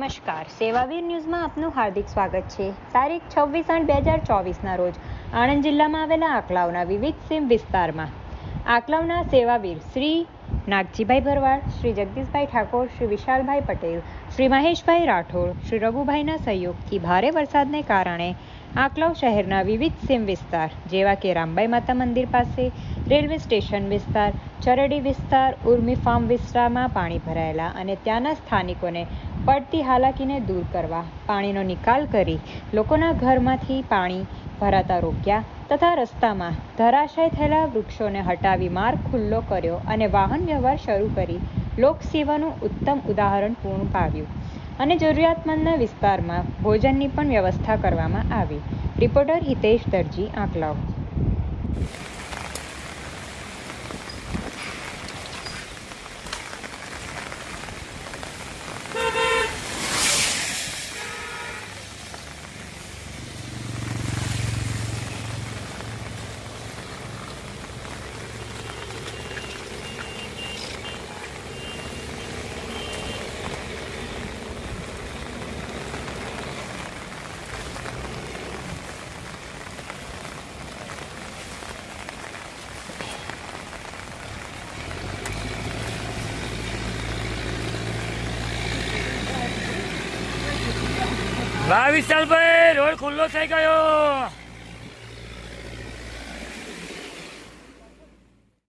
નમસ્કાર, સેવાવીર ન્યૂઝમાં આપનું હાર્દિક સ્વાગત છે। તારીખ 26/8/2024ના રોજ આણંદ જિલ્લામાં આવેલા આંકલાવના વિવિધ સીમ વિસ્તારમાં આંકલાવના સેવાવીર શ્રી નાગજીભાઈ ભરવાડ, શ્રી જગદીશભાઈ ઠાકોર, શ્રી વિશાલભાઈ પટેલ, શ્રી મહેશભાઈ રાઠોડ, શ્રી રઘુભાઈના સહયોગથી ભારે વરસાદને કારણે આંકલાવ શહેરના વિવિધ સીમ વિસ્તાર જેવા કે રામબાઈ માતા મંદિર પાસે, રેલવે સ્ટેશન વિસ્તાર, ચરડી વિસ્તાર, ઉર્મી ફાર્મ વિસ્તારમાં પાણી ભરાયેલા અને ત્યાંના સ્થાનિકોને પડતી હાલાકીને દૂર કરવા પાણીનો નિકાલ કરી લોકોના ઘરમાંથી પાણી ભરાતા રોક્યા તથા રસ્તામાં ધરાશય થયેલા વૃક્ષોને હટાવી માર્ગ ખુલ્લો કર્યો અને વાહન વ્યવહાર શરૂ કરી લોકસેવાનું ઉત્તમ ઉદાહરણ પૂર્ણ પાડ્યું અને જરૂરિયાતમંદના વિસ્તારમાં ભોજનની પણ વ્યવસ્થા કરવામાં આવી। રિપોર્ટર હિતેશ દરજી, આંકલાવ। વાહ વિશાલભાઈ, રોડ ખુલ્લો થઈ ગયો।